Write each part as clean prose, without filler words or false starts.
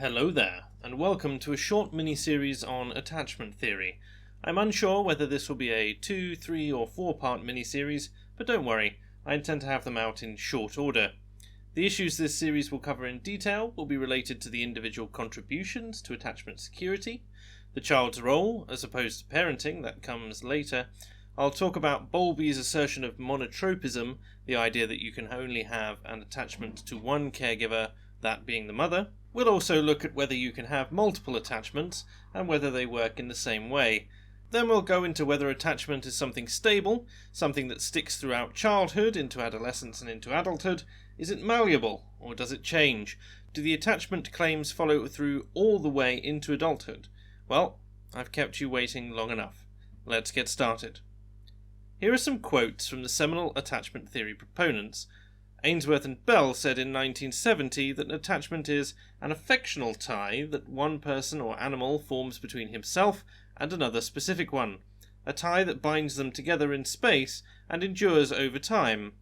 Hello there, and welcome to a short mini-series on attachment theory. I'm unsure whether this will be a 2, 3 or 4-part mini-series, but don't worry, I intend to have them out in short order. The issues this series will cover in detail will be related to the individual contributions to attachment security, the child's role as opposed to parenting, that comes later. I'll talk about Bowlby's assertion of monotropism, the idea that you can only have an attachment to one caregiver, that being the mother. We'll also look at whether you can have multiple attachments and whether they work in the same way. Then we'll go into whether attachment is something stable, something that sticks throughout childhood, into adolescence and into adulthood. Is it malleable, or does it change? Do the attachment claims follow through all the way into adulthood? Well, I've kept you waiting long enough. Let's get started. Here are some quotes from the seminal attachment theory proponents. Ainsworth and Bell said in 1970 that an attachment is an affectional tie that one person or animal forms between himself and another specific one, a tie that binds them together in space and endures over time.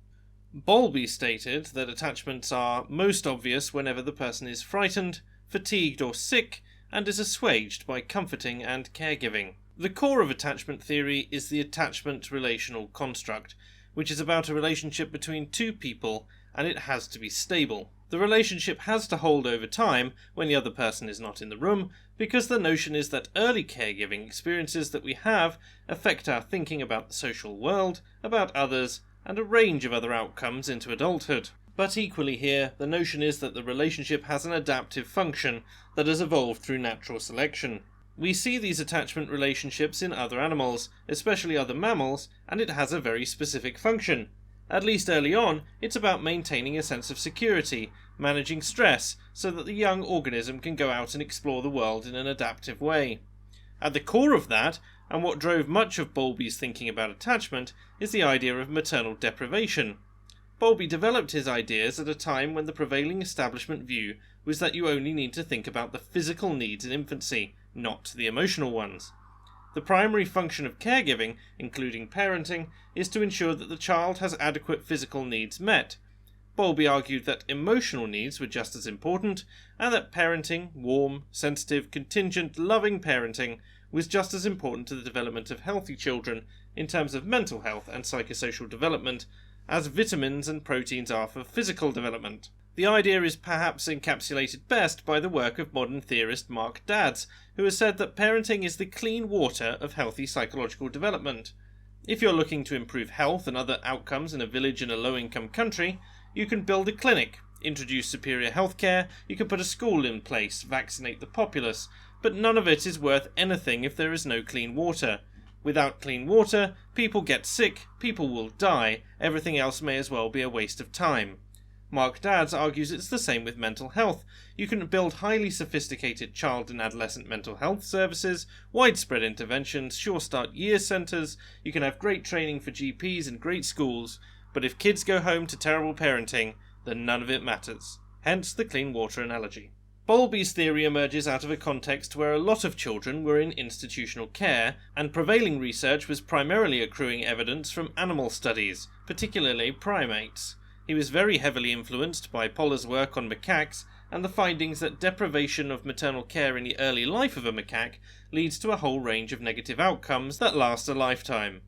Bowlby stated that attachments are most obvious whenever the person is frightened, fatigued or sick, and is assuaged by comforting and caregiving. The core of attachment theory is the attachment relational construct, which is about a relationship between two people, and it has to be stable. The relationship has to hold over time when the other person is not in the room, because the notion is that early caregiving experiences that we have affect our thinking about the social world, about others, and a range of other outcomes into adulthood. But equally here, the notion is that the relationship has an adaptive function that has evolved through natural selection. We see these attachment relationships in other animals, especially other mammals, and it has a very specific function. At least early on, it's about maintaining a sense of security, managing stress, so that the young organism can go out and explore the world in an adaptive way. At the core of that, and what drove much of Bowlby's thinking about attachment, is the idea of maternal deprivation. Bowlby developed his ideas at a time when the prevailing establishment view was that you only need to think about the physical needs in infancy, not the emotional ones. The primary function of caregiving, including parenting, is to ensure that the child has adequate physical needs met. Bowlby argued that emotional needs were just as important, and that parenting, warm, sensitive, contingent, loving parenting, was just as important to the development of healthy children in terms of mental health and psychosocial development as vitamins and proteins are for physical development. The idea is perhaps encapsulated best by the work of modern theorist Mark Dadds, who has said that parenting is the clean water of healthy psychological development. If you're looking to improve health and other outcomes in a village in a low-income country, you can build a clinic, introduce superior healthcare, you can put a school in place, vaccinate the populace, but none of it is worth anything if there is no clean water. Without clean water, people get sick, people will die, everything else may as well be a waste of time. Mark Dadds argues it's the same with mental health. You can build highly sophisticated child and adolescent mental health services, widespread interventions, sure start year centres, you can have great training for GPs and great schools, but if kids go home to terrible parenting, then none of it matters. Hence the clean water analogy. Bowlby's theory emerges out of a context where a lot of children were in institutional care, and prevailing research was primarily accruing evidence from animal studies, particularly primates. He was very heavily influenced by Pollar's work on macaques, and the findings that deprivation of maternal care in the early life of a macaque leads to a whole range of negative outcomes that last a lifetime.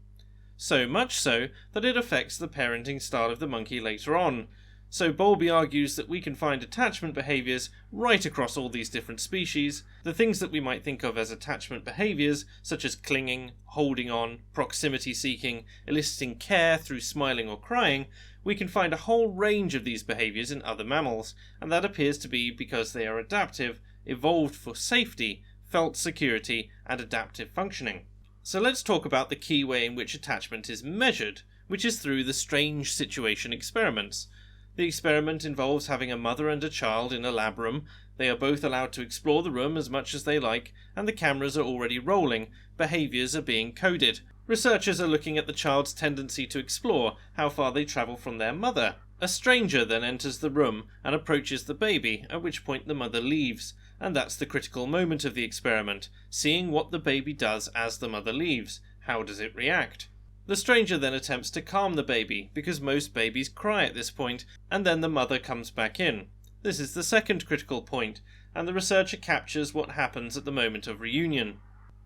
So much so that it affects the parenting style of the monkey later on. So Bowlby argues that we can find attachment behaviours right across all these different species. The things that we might think of as attachment behaviours, such as clinging, holding on, proximity seeking, eliciting care through smiling or crying, we can find a whole range of these behaviours in other mammals, and that appears to be because they are adaptive, evolved for safety, felt security, and adaptive functioning. So let's talk about the key way in which attachment is measured, which is through the strange situation experiments. The experiment involves having a mother and a child in a lab room. They are both allowed to explore the room as much as they like, and the cameras are already rolling. Behaviours are being coded. Researchers are looking at the child's tendency to explore, how far they travel from their mother. A stranger then enters the room and approaches the baby, at which point the mother leaves, and that's the critical moment of the experiment, seeing what the baby does as the mother leaves. How does it react? The stranger then attempts to calm the baby, because most babies cry at this point, and then the mother comes back in. This is the second critical point. and the researcher captures what happens at the moment of reunion.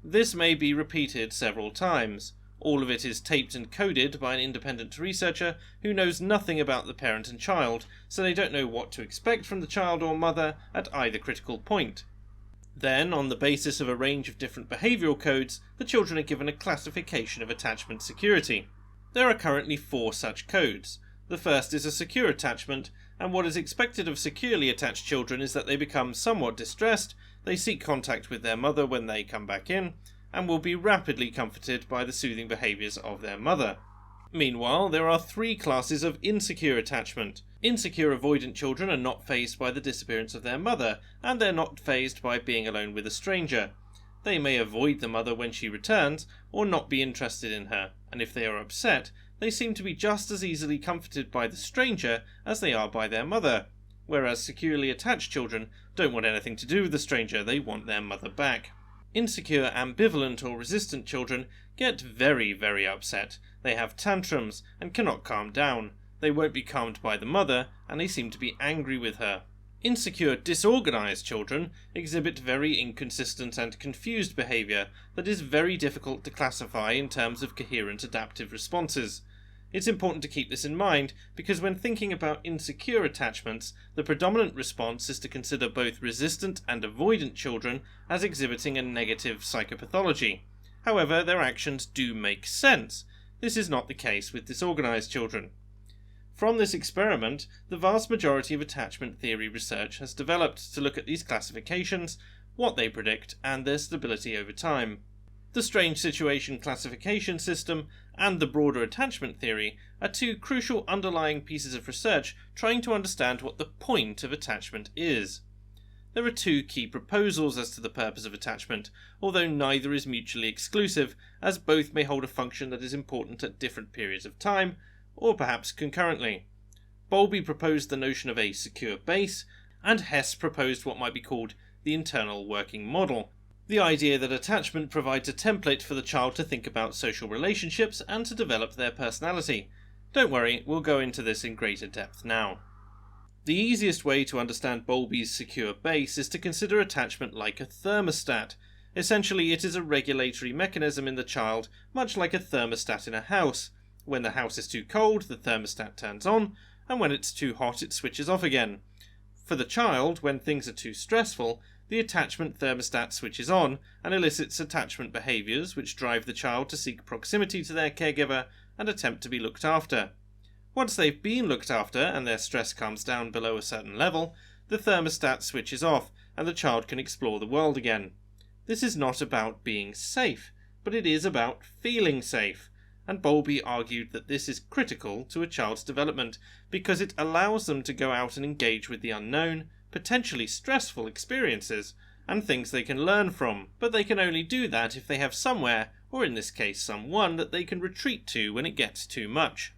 This may be repeated several times. All of it is taped and coded by an independent researcher who knows nothing about the parent and child, so they don't know what to expect from the child or mother at either critical point. Then, on the basis of a range of different behavioural codes, the children are given a classification of attachment security. There are currently 4 such codes. The first is a secure attachment, and what is expected of securely attached children is that they become somewhat distressed, they seek contact with their mother when they come back in, and will be rapidly comforted by the soothing behaviours of their mother. Meanwhile, there are 3 classes of insecure attachment. Insecure avoidant children are not fazed by the disappearance of their mother, and they're not fazed by being alone with a stranger. They may avoid the mother when she returns, or not be interested in her, and if they are upset, they seem to be just as easily comforted by the stranger as they are by their mother, whereas securely attached children don't want anything to do with the stranger, they want their mother back. Insecure, ambivalent or resistant children get very, very upset. They have tantrums and cannot calm down. They won't be calmed by the mother, and they seem to be angry with her. Insecure, disorganised children exhibit very inconsistent and confused behaviour that is very difficult to classify in terms of coherent adaptive responses. It's important to keep this in mind because when thinking about insecure attachments, the predominant response is to consider both resistant and avoidant children as exhibiting a negative psychopathology. However, their actions do make sense. This is not the case with disorganised children. From this experiment, the vast majority of attachment theory research has developed to look at these classifications, what they predict, and their stability over time. The strange situation classification system and the broader attachment theory are 2 crucial underlying pieces of research trying to understand what the point of attachment is. There are 2 key proposals as to the purpose of attachment, although neither is mutually exclusive, as both may hold a function that is important at different periods of time, or perhaps concurrently. Bowlby proposed the notion of a secure base, and Hess proposed what might be called the internal working model, the idea that attachment provides a template for the child to think about social relationships and to develop their personality. Don't worry, we'll go into this in greater depth now. The easiest way to understand Bowlby's secure base is to consider attachment like a thermostat. Essentially, it is a regulatory mechanism in the child, much like a thermostat in a house. When the house is too cold, the thermostat turns on, and when it's too hot, it switches off again. For the child, when things are too stressful, the attachment thermostat switches on and elicits attachment behaviours which drive the child to seek proximity to their caregiver and attempt to be looked after. Once they've been looked after and their stress calms down below a certain level, the thermostat switches off and the child can explore the world again. This is not about being safe, but it is about feeling safe, and Bowlby argued that this is critical to a child's development because it allows them to go out and engage with the unknown, potentially stressful experiences, and things they can learn from, but they can only do that if they have somewhere, or in this case someone, that they can retreat to when it gets too much.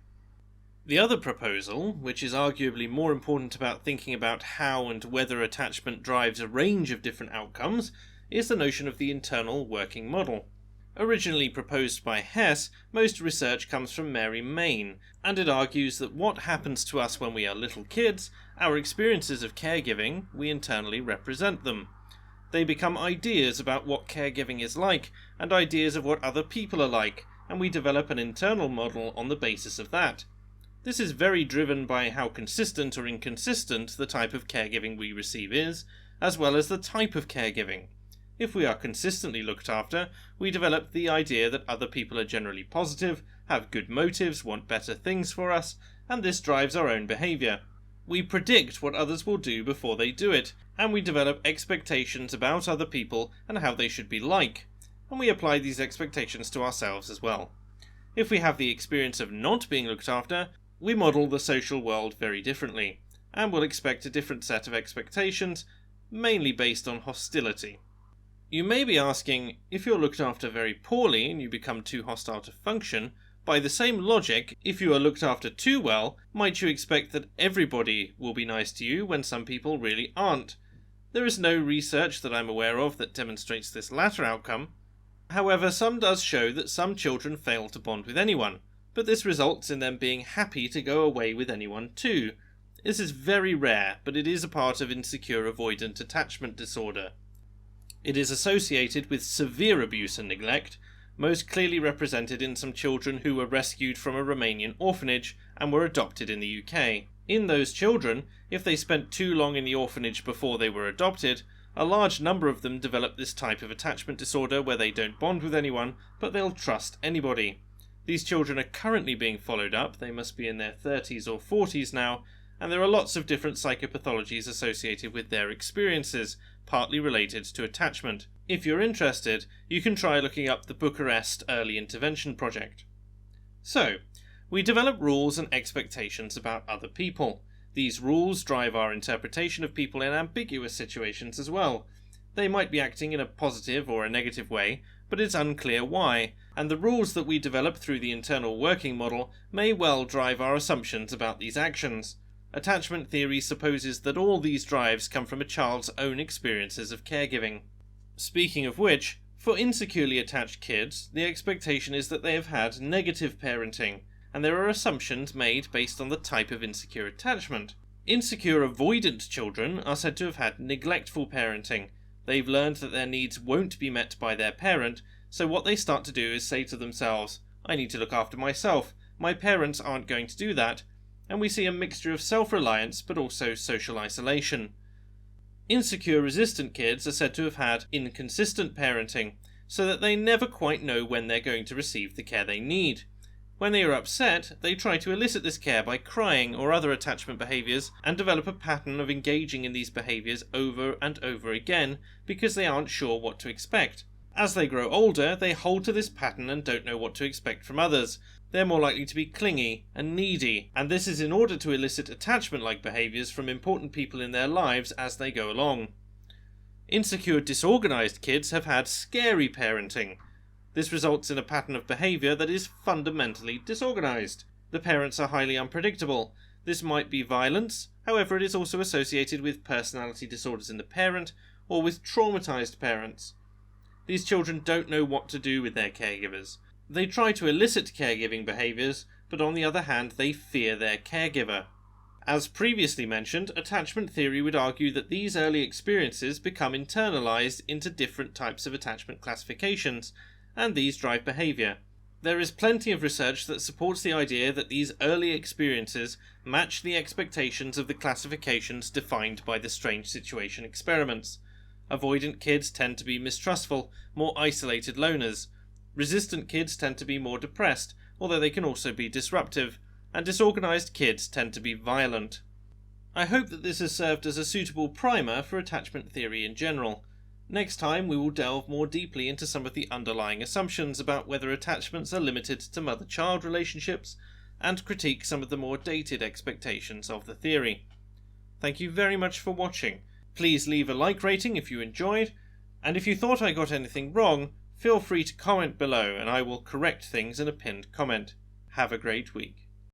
The other proposal, which is arguably more important about thinking about how and whether attachment drives a range of different outcomes, is the notion of the internal working model. Originally proposed by Hess, most research comes from Mary Main, and it argues that what happens to us when we are little kids, our experiences of caregiving, we internally represent them. They become ideas about what caregiving is like, and ideas of what other people are like, and we develop an internal model on the basis of that. This is very driven by how consistent or inconsistent the type of caregiving we receive is, as well as the type of caregiving. If we are consistently looked after, we develop the idea that other people are generally positive, have good motives, want better things for us, and this drives our own behaviour. We predict what others will do before they do it, and we develop expectations about other people and how they should be like, and we apply these expectations to ourselves as well. If we have the experience of not being looked after, we model the social world very differently, and will expect a different set of expectations, mainly based on hostility. You may be asking, if you're looked after very poorly and you become too hostile to function, by the same logic, if you are looked after too well, might you expect that everybody will be nice to you when some people really aren't? There is no research that I'm aware of that demonstrates this latter outcome. However, some does show that some children fail to bond with anyone, but this results in them being happy to go away with anyone too. This is very rare, but it is a part of insecure avoidant attachment disorder. It is associated with severe abuse and neglect, most clearly represented in some children who were rescued from a Romanian orphanage and were adopted in the UK. In those children, if they spent too long in the orphanage before they were adopted, a large number of them develop this type of attachment disorder where they don't bond with anyone, but they'll trust anybody. These children are currently being followed up, they must be in their 30s or 40s now, and there are lots of different psychopathologies associated with their experiences, partly related to attachment. If you're interested, you can try looking up the Bucharest Early Intervention Project. So, we develop rules and expectations about other people. These rules drive our interpretation of people in ambiguous situations as well. They might be acting in a positive or a negative way, but it's unclear why, and the rules that we develop through the internal working model may well drive our assumptions about these actions. Attachment theory supposes that all these drives come from a child's own experiences of caregiving. Speaking of which, for insecurely attached kids, the expectation is that they have had negative parenting, and there are assumptions made based on the type of insecure attachment. Insecure avoidant children are said to have had neglectful parenting. They've learned that their needs won't be met by their parent, so what they start to do is say to themselves, I need to look after myself, my parents aren't going to do that, and we see a mixture of self-reliance but also social isolation. Insecure resistant kids are said to have had inconsistent parenting, so that they never quite know when they're going to receive the care they need. When they are upset, they try to elicit this care by crying or other attachment behaviours and develop a pattern of engaging in these behaviours over and over again because they aren't sure what to expect. As they grow older, they hold to this pattern and don't know what to expect from others. They're more likely to be clingy and needy, and this is in order to elicit attachment-like behaviours from important people in their lives as they go along. Insecure disorganised kids have had scary parenting. This results in a pattern of behaviour that is fundamentally disorganised. The parents are highly unpredictable. This might be violence, however it is also associated with personality disorders in the parent, or with traumatised parents. These children don't know what to do with their caregivers. They try to elicit caregiving behaviours, but on the other hand they fear their caregiver. As previously mentioned, attachment theory would argue that these early experiences become internalised into different types of attachment classifications, and these drive behaviour. There is plenty of research that supports the idea that these early experiences match the expectations of the classifications defined by the strange situation experiments. Avoidant kids tend to be mistrustful, more isolated loners. Resistant kids tend to be more depressed, although they can also be disruptive, and disorganised kids tend to be violent. I hope that this has served as a suitable primer for attachment theory in general. Next time we will delve more deeply into some of the underlying assumptions about whether attachments are limited to mother-child relationships, and critique some of the more dated expectations of the theory. Thank you very much for watching. Please leave a like rating if you enjoyed, and if you thought I got anything wrong, feel free to comment below and I will correct things in a pinned comment. Have a great week.